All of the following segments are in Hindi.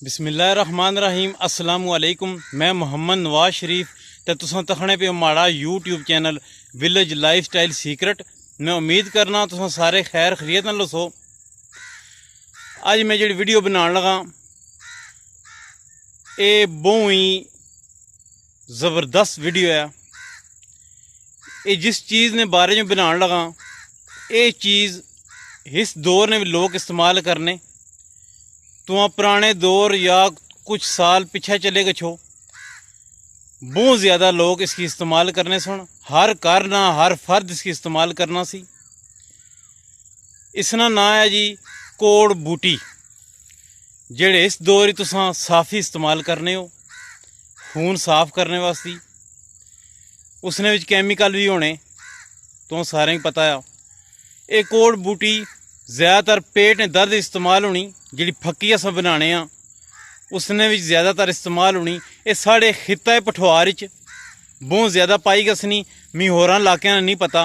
बिस्मिल्लाहिर्रहमानिर्रहीम अस्सलाम वालेकुम। मैं मोहम्मद नवाज शरीफ ते तुसां तखने पे माड़ा YouTube channel village life style secret. मैं उम्मीद करना तुसां सारे खैर खरीत नाल दसो। अज मैं जी वीडियो बनाने लगा ये बहुत ही ज़बरदस्त वीडियो है। ये जिस चीज़ ने बारे में बनाने लगा ये चीज़ इस दौर ने भी लोग इस्तेमाल करने तो पुराने दौर या कुछ साल पीछे चले गए छो बहुत ज़्यादा लोग इसकी इस्तेमाल करने सुन हर घर ना हर फर्द इसकी इस्तेमाल करना सी। इसना ना है जी कोड़ बूटी जेड़े इस दौर तुसां साफ़ी इस्तेमाल करने हो खून साफ करने वास्ते उसने विच कैमिकल भी होने तो सारें पता है। ये कोड़ बूटी ज़्यादातर पेट ने दर्द इस्तेमाल होनी जी फक्की अस बनाने उसने भी ज़्यादातर इस्तेमाल होनी। ये साढ़े खिता पठवार बहुत ज़्यादा पाई गसनी मी होरां इलाकों नहीं पता।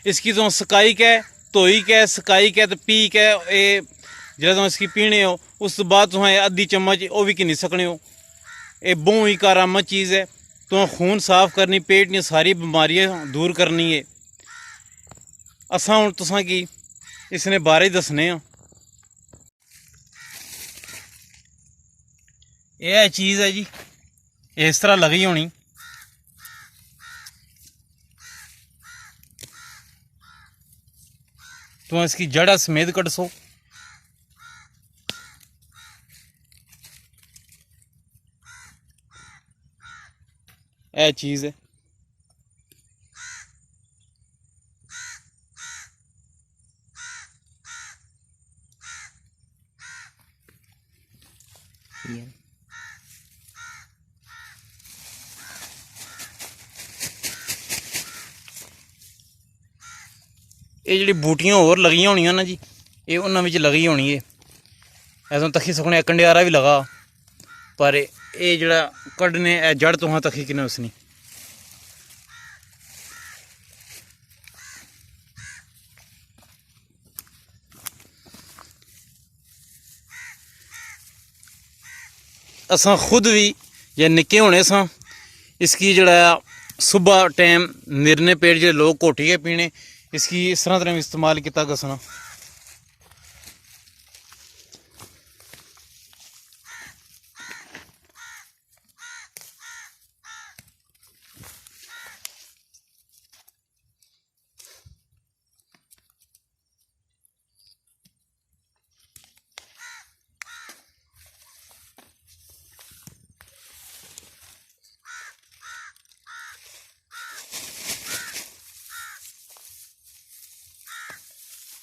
इसकी तो सकाई कै धोई कै सकाई कै तो पी कै ये जो तुम इसकी पीने हो उस बाद तुम अद्धी चम्मच वो भी किन्नी सकने हो। ये बहुत ही कारामद चीज़ है। तो खून साफ करनी पेट दी सारी बीमारियां दूर करनी है। असां हुण तुसां की इसने बारे दसने यह चीज़ है जी इस तरह लगी होनी। तो इसकी जड़ा समेत कट सो। यह चीज़ है ये जी बूटियां होर लगी होनी ना जी ये उन्होंने लगी होनी है। ऐसा तखी सकने कंडियारा भी लगा पर ये जड़ा कड्ढने जड़ तुहां तखी किने उसनी। असां खुद भी या निक्के होने सा इसकी जड़ा सुबह टाइम निरने पेट जो लोग घोटी के पीने इसकी इस तरह भी इस्तेमाल किया गसना।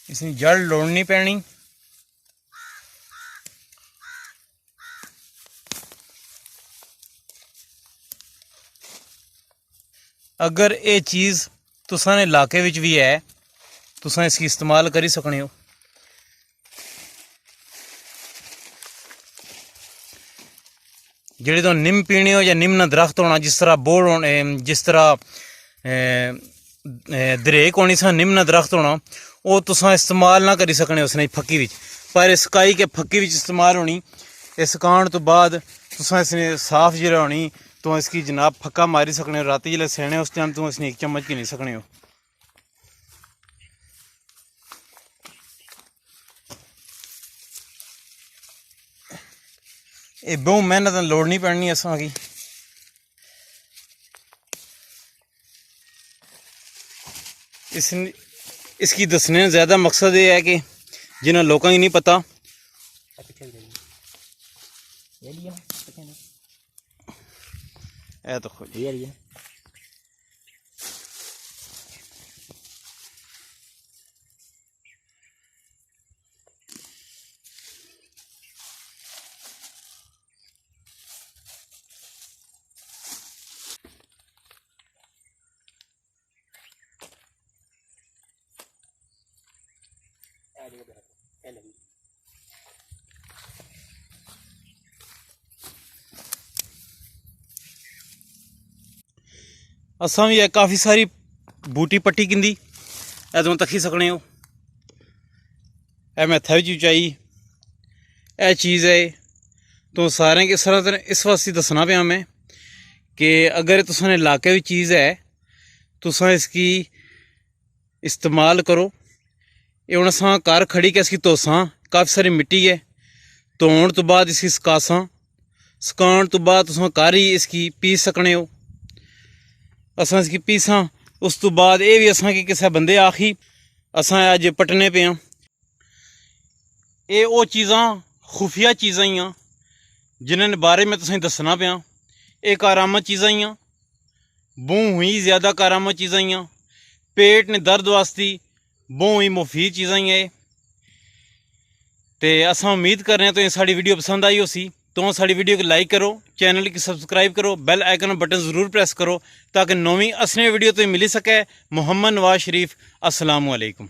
इसकी जड़ लोड़नी पैनी। अगर ये चीज़ तुसां ने इलाके विच भी है तुसां इसकी इस्तेमाल करी सकने हो। जेह्ड़े तो निम पीने हो या निम दरख्त होना जिस तरह बोड़ होने जिस तरह दरेक होनी सा निम दरख्त होना वो तुसां इस्तेमाल ना करी सकने उसने फक्की विच पर सकाई के फक्की विच इस्तेमाल होनी। इस सकाण तो बाद तुसां इसने साफ जरा होनी तो इसकी जनाब फक्का मारी सकने हो। राती जिसले सेने उस टाइम तुम इसने एक चम्मच की नहीं सकने हो। ये बहुत मेहनत लोड़ नहीं पड़नी असां की। इसकी दसने ज़्यादा मकसद ये है कि जिन्हें लोगों की नहीं पता है तो खुद असां भी काफ़ी सारी बूटी पट्टी किंदी तुम तक्की सकने हो। मैं थे उचाई यह चीज़ है तो सारे के सर इस वास्ते दसना पाया मैं कि अगर तुसाने इलाके की चीज़ है तुसा इसकी इस्तेमाल करो। ये हूँ असा घर खड़ी के इसकी धोसा, काफ़ी सारी मिट्टी है, धोने तो बाद इसकी सकासा, सकाने तो बाद तुस घर ही इसकी पीस सकने हो। असा इसकी पीसा उस तो बाद ये भी असा कि किसी बंदे आखी असा अज पटने पे हाँ। ये वो चीज़ां खुफिया चीज़ां ही हाँ जिन्होंने बारे में तुसें दसना पाया। ये कारामद चीज़ां ही हाँ, बहुत ही ज़्यादा कारामद चीज़ां ही हाँ, पेट ने दर्द वास्ते बहुत ही मुफीद चीज़ां ही है। तो असा उम्मीद कर रहे हैं तो साड़ी वीडियो पसंद आई होसी तो साड़ी वीडियो को लाइक करो, चैनल की सब्सक्राइब करो, बेल आइकन बटन ज़रूर प्रेस करो ताकि नौवीं असली वीडियो तो मिल सके। मोहम्मद नवाज शरीफ, अस्सलामु अलैकुम।